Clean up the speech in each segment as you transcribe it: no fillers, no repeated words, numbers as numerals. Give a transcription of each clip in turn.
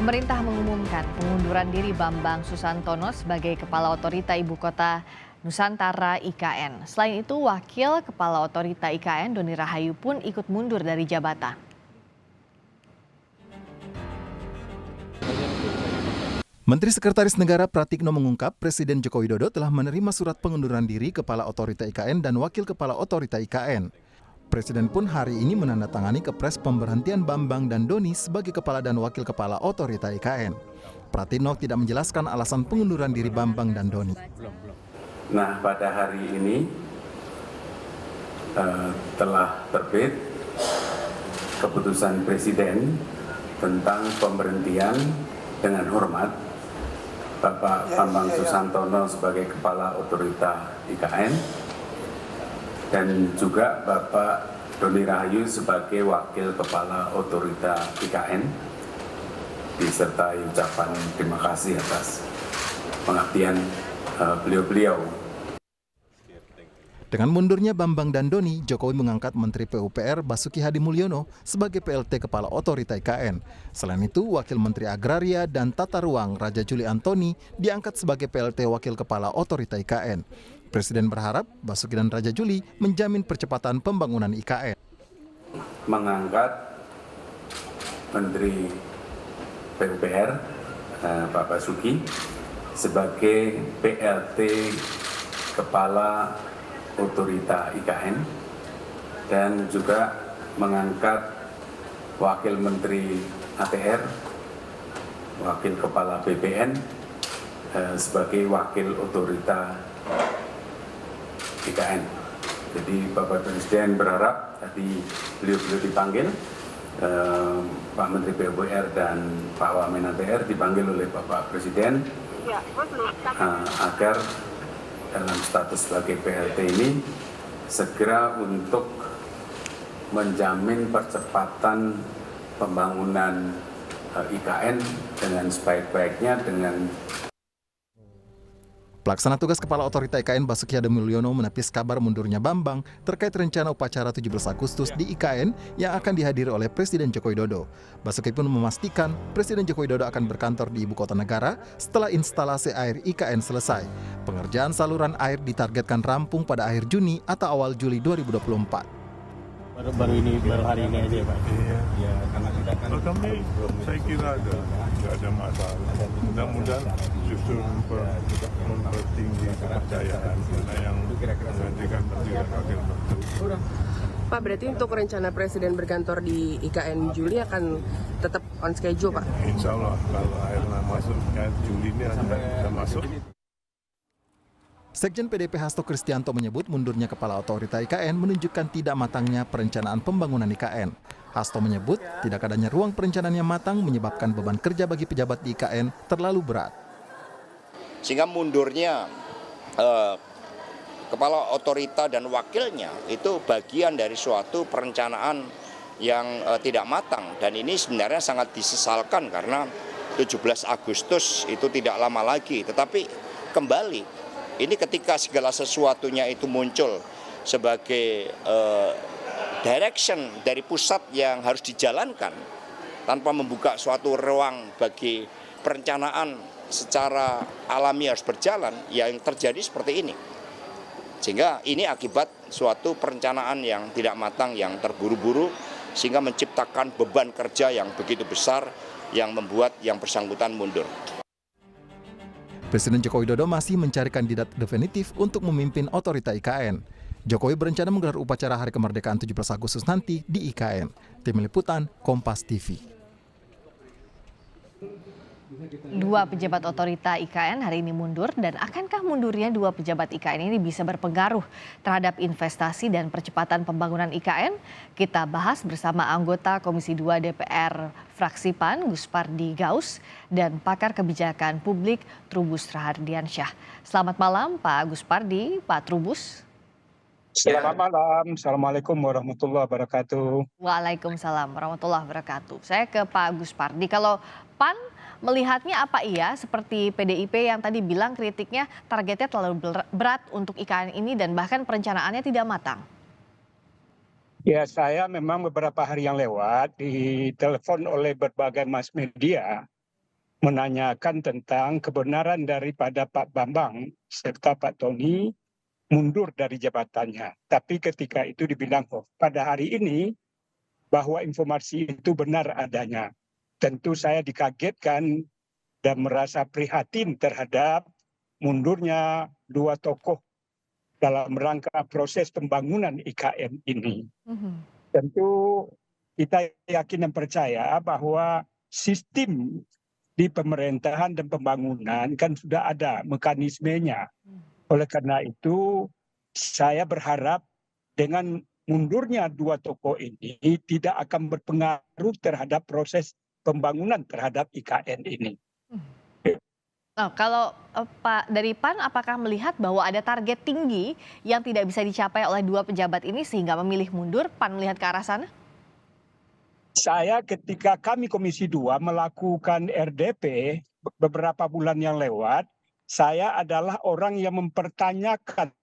Pemerintah mengumumkan pengunduran diri Bambang Susantono sebagai Kepala Otorita Ibu Kota Nusantara IKN. Selain itu, Wakil Kepala Otorita IKN Doni Rahayu pun ikut mundur dari jabatan. Menteri Sekretaris Negara Pratikno mengungkap Presiden Joko Widodo telah menerima surat pengunduran diri Kepala Otorita IKN dan Wakil Kepala Otorita IKN. Presiden pun hari ini menandatangani kepres pemberhentian Bambang dan Doni sebagai Kepala dan Wakil Kepala Otorita IKN. Pratikno tidak menjelaskan alasan pengunduran diri Bambang dan Doni. Nah, pada hari ini telah terbit keputusan Presiden tentang pemberhentian dengan hormat Bapak Bambang Susantono sebagai Kepala Otorita IKN dan juga Bapak Doni Rahayu sebagai Wakil Kepala Otorita IKN, disertai ucapan terima kasih atas pengabdian beliau-beliau. Dengan mundurnya Bambang dan Doni, Jokowi mengangkat Menteri PUPR Basuki Hadi Mulyono sebagai PLT Kepala Otorita IKN. Selain itu, Wakil Menteri Agraria dan Tata Ruang Raja Juli Antoni diangkat sebagai PLT Wakil Kepala Otorita IKN. Presiden berharap Basuki dan Raja Juli menjamin percepatan pembangunan IKN. Mengangkat Menteri PUPR Pak Basuki sebagai PLT Kepala Otorita IKN dan juga mengangkat Wakil Menteri ATR, Wakil Kepala BPN sebagai Wakil Otorita IKN. Jadi Bapak Presiden berharap tadi beliau dipanggil, Pak Menteri PUPR dan Pak Wamen ATR dipanggil oleh Bapak Presiden agar dalam status sebagai PLT ini segera untuk menjamin percepatan pembangunan IKN dengan sebaik-baiknya dengan Pelaksana tugas Kepala Otorita IKN Basuki Hadi Mulyono menepis kabar mundurnya Bambang terkait rencana upacara 17 Agustus di IKN yang akan dihadiri oleh Presiden Joko Widodo. Basuki pun memastikan Presiden Joko Widodo akan berkantor di Ibu Kota Negara setelah instalasi air IKN selesai. Pengerjaan saluran air ditargetkan rampung pada akhir Juni atau awal Juli 2024. Baru hari ini aja Pak. Iya. Ya, karena kita kan kami saya kira nggak ada masalah. Mudah-mudahan justru mempertinggi kepercayaan mana yang menggantikan wakil menteri. Pak, berarti untuk rencana Presiden berkantor di IKN Juli akan tetap on schedule, Pak? Insya Allah kalau akhirnya masuk, Juli ini ada masuk. Sekjen PDIP Hasto Kristianto menyebut mundurnya Kepala Otorita IKN menunjukkan tidak matangnya perencanaan pembangunan IKN. Hasto menyebut tidak adanya ruang perencanaan yang matang menyebabkan beban kerja bagi pejabat di IKN terlalu berat. Sehingga mundurnya Kepala Otorita dan wakilnya itu bagian dari suatu perencanaan yang tidak matang. Dan ini sebenarnya sangat disesalkan karena 17 Agustus itu tidak lama lagi. Tetapi kembali, ini ketika segala sesuatunya itu muncul sebagai direction dari pusat yang harus dijalankan tanpa membuka suatu ruang bagi perencanaan secara alami harus berjalan, yang terjadi seperti ini. Sehingga ini akibat suatu perencanaan yang tidak matang, yang terburu-buru, sehingga menciptakan beban kerja yang begitu besar yang membuat yang bersangkutan mundur. Presiden Joko Widodo masih mencari kandidat definitif untuk memimpin otorita IKN. Jokowi berencana menggelar upacara Hari Kemerdekaan 17 Agustus nanti di IKN. Tim Liputan, Kompas TV. Dua pejabat otorita IKN hari ini mundur, dan akankah mundurnya dua pejabat IKN ini bisa berpengaruh terhadap investasi dan percepatan pembangunan IKN? Kita bahas bersama anggota Komisi 2 DPR fraksi PAN Guspardi Gaus dan pakar kebijakan publik Trubus Rahardiansyah. Selamat malam Pak Guspardi, Pak Trubus. Selamat malam, Assalamualaikum warahmatullahi wabarakatuh. Waalaikumsalam warahmatullahi wabarakatuh. Saya ke Pak Guspardi, kalau PAN melihatnya apa iya seperti PDIP yang tadi bilang kritiknya targetnya terlalu berat untuk IKN ini dan bahkan perencanaannya tidak matang? Ya, saya memang beberapa hari yang lewat ditelepon oleh berbagai mass media menanyakan tentang kebenaran daripada Pak Bambang serta Pak Tony mundur dari jabatannya. Tapi ketika itu dibilang, oh, pada hari ini bahwa informasi itu benar adanya. Tentu saya dikagetkan dan merasa prihatin terhadap mundurnya dua tokoh dalam rangka proses pembangunan IKN ini. Tentu kita yakin dan percaya bahwa sistem di pemerintahan dan pembangunan kan sudah ada mekanismenya. Oleh karena itu, saya berharap dengan mundurnya dua tokoh ini tidak akan berpengaruh terhadap proses pembangunan terhadap IKN ini. Nah, kalau Pak dari PAN, apakah melihat bahwa ada target tinggi yang tidak bisa dicapai oleh dua pejabat ini sehingga memilih mundur? PAN melihat ke arah sana? Saya ketika kami Komisi 2 melakukan RDP beberapa bulan yang lewat, saya adalah orang yang mempertanyakan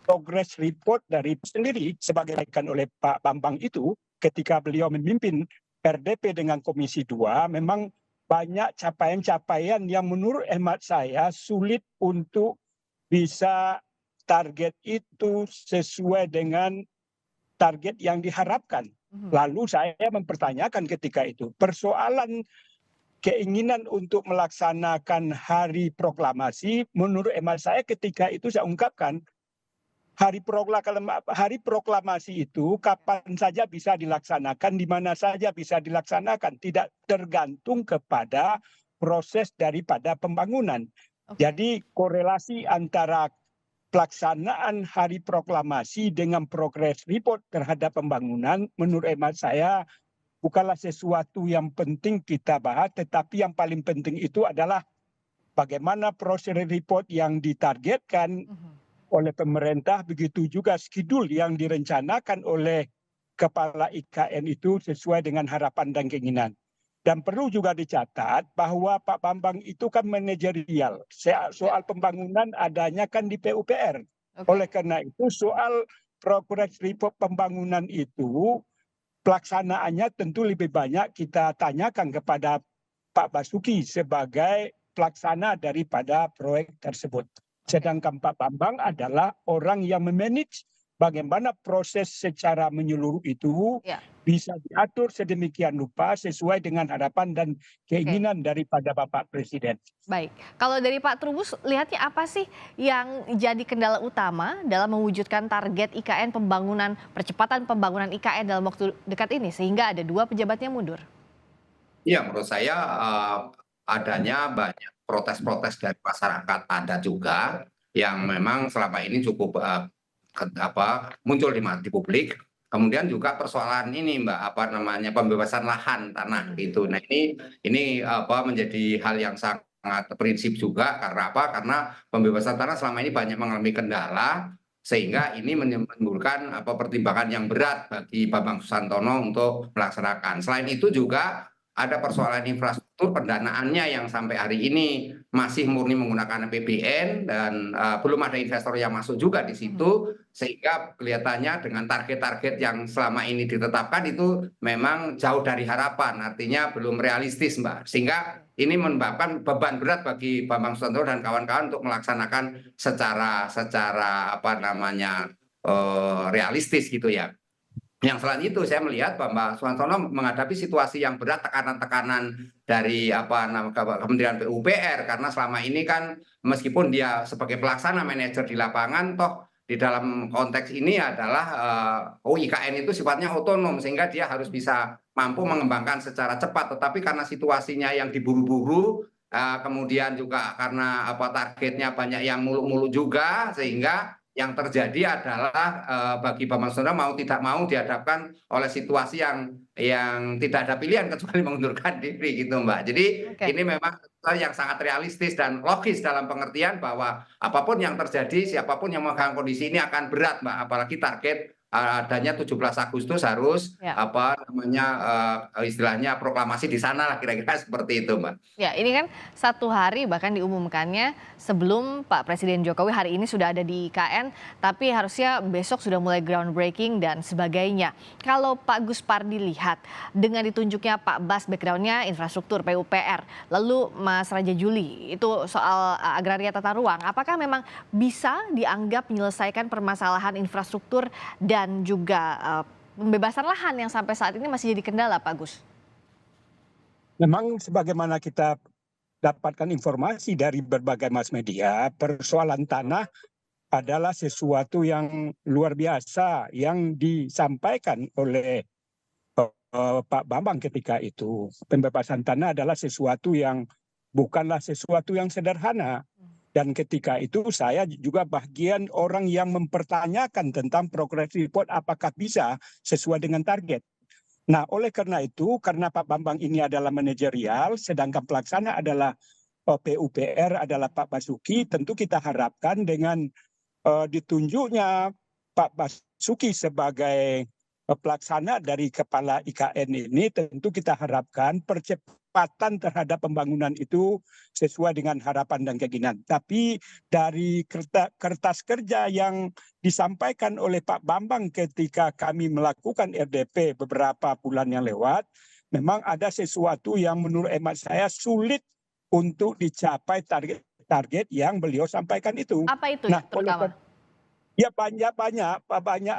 progress report dari sendiri sebagai diberikan oleh Pak Bambang itu ketika beliau memimpin RDP dengan Komisi 2 memang banyak capaian-capaian yang menurut hemat saya sulit untuk bisa target itu sesuai dengan target yang diharapkan. Lalu saya mempertanyakan ketika itu persoalan keinginan untuk melaksanakan hari proklamasi, menurut hemat saya ketika itu saya ungkapkan hari proklamasi itu kapan saja bisa dilaksanakan, di mana saja bisa dilaksanakan, tidak tergantung kepada proses daripada pembangunan. Jadi korelasi antara pelaksanaan hari proklamasi dengan progress report terhadap pembangunan menurut hemat saya bukanlah sesuatu yang penting kita bahas, tetapi yang paling penting itu adalah bagaimana proses report yang ditargetkan oleh pemerintah, begitu juga schedule yang direncanakan oleh kepala IKN itu sesuai dengan harapan dan keinginan. Dan perlu juga dicatat bahwa Pak Bambang itu kan manajerial. Soal pembangunan adanya kan di PUPR. Oleh karena itu soal progress report pembangunan itu pelaksanaannya tentu lebih banyak kita tanyakan kepada Pak Basuki sebagai pelaksana daripada proyek tersebut. Sedangkan Pak Bambang adalah orang yang memanage bagaimana proses secara menyeluruh itu bisa diatur sedemikian rupa sesuai dengan harapan dan keinginan daripada Bapak Presiden. Baik, kalau dari Pak Trubus, lihatnya apa sih yang jadi kendala utama dalam mewujudkan target IKN pembangunan, percepatan pembangunan IKN dalam waktu dekat ini sehingga ada dua pejabatnya mundur? Iya, menurut saya adanya banyak protes-protes dari masyarakat, ada juga yang memang selama ini cukup muncul di publik. Kemudian juga persoalan ini Mbak, pembebasan lahan tanah gitu. Nah ini menjadi hal yang sangat prinsip juga karena apa? Karena pembebasan tanah selama ini banyak mengalami kendala sehingga ini menimbulkan pertimbangan yang berat bagi Bambang Susantono untuk melaksanakan. Selain itu juga ada persoalan infrastruktur pendanaannya yang sampai hari ini masih murni menggunakan APBN dan belum ada investor yang masuk juga di situ sehingga kelihatannya dengan target-target yang selama ini ditetapkan itu memang jauh dari harapan, artinya belum realistis Mbak, sehingga ini menyebabkan beban berat bagi Bambang Susantono dan kawan-kawan untuk melaksanakan secara realistis gitu ya. Yang selain itu saya melihat Bambang Susantono menghadapi situasi yang berat, tekanan-tekanan dari Kementerian PUPR karena selama ini kan meskipun dia sebagai pelaksana manajer di lapangan toh di dalam konteks ini adalah IKN itu sifatnya otonom sehingga dia harus bisa mampu mengembangkan secara cepat, tetapi karena situasinya yang diburu-buru kemudian juga karena targetnya banyak yang muluk-muluk juga sehingga yang terjadi adalah bagi Bambang Susantono mau tidak mau dihadapkan oleh situasi yang tidak ada pilihan kecuali mengundurkan diri gitu Mbak. Jadi ini memang yang sangat realistis dan logis dalam pengertian bahwa apapun yang terjadi, siapapun yang memegang kondisi ini akan berat Mbak, apalagi target adanya 17 Agustus harus Ya. apa namanya istilahnya proklamasi di sana lah, kira-kira seperti itu, Mbak. Ya, ini kan 1 hari bahkan diumumkannya sebelum Pak Presiden Jokowi hari ini sudah ada di IKN, tapi harusnya besok sudah mulai groundbreaking dan sebagainya. Kalau Pak Gus Pardi lihat dengan ditunjuknya Pak Bas backgroundnya infrastruktur PUPR, lalu Mas Raja Juli itu soal agraria tata ruang, apakah memang bisa dianggap menyelesaikan permasalahan infrastruktur dan juga pembebasan lahan yang sampai saat ini masih jadi kendala, Pak Gus? Memang sebagaimana kita dapatkan informasi dari berbagai mass media, persoalan tanah adalah sesuatu yang luar biasa yang disampaikan oleh Pak Bambang ketika itu. Pembebasan tanah adalah sesuatu yang bukanlah sesuatu yang sederhana. Dan ketika itu saya juga bagian orang yang mempertanyakan tentang progress report apakah bisa sesuai dengan target. Nah, oleh karena itu, karena Pak Bambang ini adalah manajerial, sedangkan pelaksana adalah PUPR adalah Pak Basuki, tentu kita harapkan dengan ditunjuknya Pak Basuki sebagai pelaksana dari kepala IKN ini, tentu kita harapkan percepatan terhadap pembangunan itu sesuai dengan harapan dan keinginan. Tapi dari kertas kerja yang disampaikan oleh Pak Bambang ketika kami melakukan RDP beberapa bulan yang lewat, memang ada sesuatu yang menurut hemat saya sulit untuk dicapai target yang beliau sampaikan itu. Apa itu terutama? Ya banyak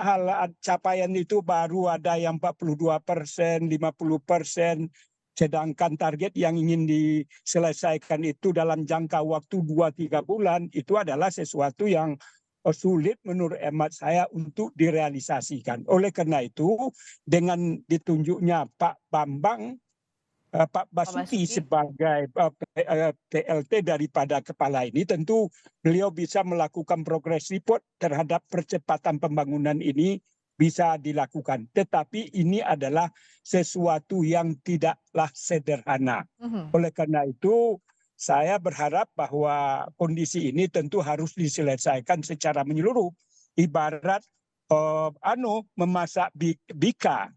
hal capaian itu baru ada yang 42%, 50%, sedangkan target yang ingin diselesaikan itu dalam jangka waktu 2-3 bulan itu adalah sesuatu yang sulit menurut hemat saya untuk direalisasikan. Oleh karena itu dengan ditunjuknya Pak Bambang, Pak Basuki sebagai PLT daripada kepala ini, tentu beliau bisa melakukan progress report terhadap percepatan pembangunan ini bisa dilakukan. Tetapi ini adalah sesuatu yang tidaklah sederhana. Oleh karena itu saya berharap bahwa kondisi ini tentu harus diselesaikan secara menyeluruh. Ibarat memasak bika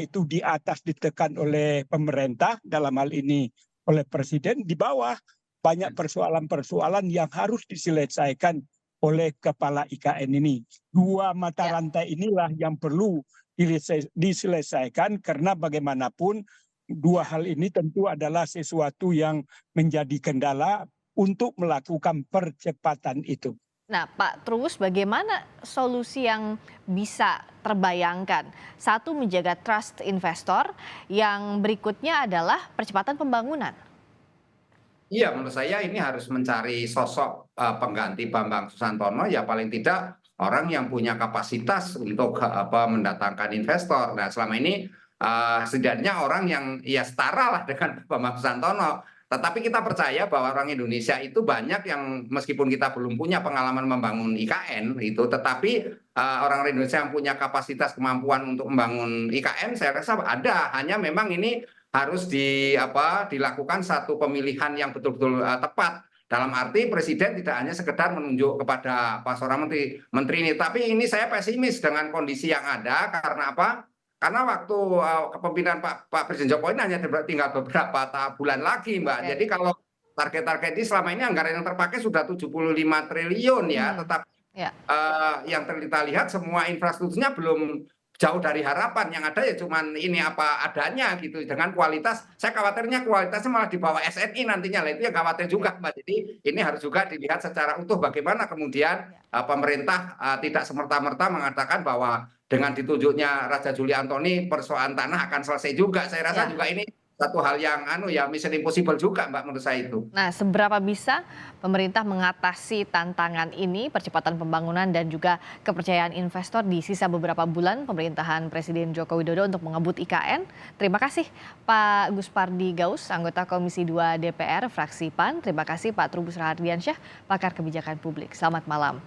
itu di atas ditekan oleh pemerintah, dalam hal ini oleh presiden, di bawah banyak persoalan-persoalan yang harus diselesaikan oleh kepala IKN ini. Dua mata rantai inilah yang perlu diselesaikan, karena bagaimanapun dua hal ini tentu adalah sesuatu yang menjadi kendala untuk melakukan percepatan itu. Nah, Pak Trubus, bagaimana solusi yang bisa terbayangkan? Satu, menjaga trust investor, yang berikutnya adalah percepatan pembangunan. Iya, menurut saya ini harus mencari sosok pengganti Bambang Susantono, ya paling tidak orang yang punya kapasitas untuk mendatangkan investor. Nah, selama ini setidaknya orang yang ya setara lah dengan Bambang Susantono. Tetapi kita percaya bahwa orang Indonesia itu banyak yang meskipun kita belum punya pengalaman membangun IKN itu, tetapi orang Indonesia yang punya kapasitas kemampuan untuk membangun IKN saya rasa ada. Hanya memang ini harus dilakukan satu pemilihan yang betul-betul tepat. Dalam arti presiden tidak hanya sekedar menunjuk kepada seorang menteri ini, tapi ini saya pesimis dengan kondisi yang ada. Karena apa? Karena waktu kepemimpinan Pak Presiden Jokowi ini hanya tinggal beberapa bulan lagi, Mbak. Jadi kalau target-target ini selama ini anggaran yang terpakai sudah 75 triliun ya, tetapi yang kita lihat semua infrastrukturnya belum jauh dari harapan. Yang ada ya cuman ini apa adanya gitu, dengan kualitas. Saya khawatirnya kualitasnya malah di bawah SNI nantinya lah, itu yang khawatir juga, Mbak. Jadi ini harus juga dilihat secara utuh bagaimana kemudian pemerintah tidak semerta-merta mengatakan bahwa dengan ditunjuknya Raja Juli Antoni persoalan tanah akan selesai juga. Saya rasa juga ini satu hal yang mission impossible juga, Mbak, menurut saya itu. Nah, seberapa bisa pemerintah mengatasi tantangan ini, percepatan pembangunan dan juga kepercayaan investor di sisa beberapa bulan pemerintahan Presiden Joko Widodo untuk mengebut IKN? Terima kasih Pak Gus Pardi Gaus, anggota Komisi 2 DPR fraksi PAN. Terima kasih Pak Trubus Rahardiansyah, pakar kebijakan publik. Selamat malam.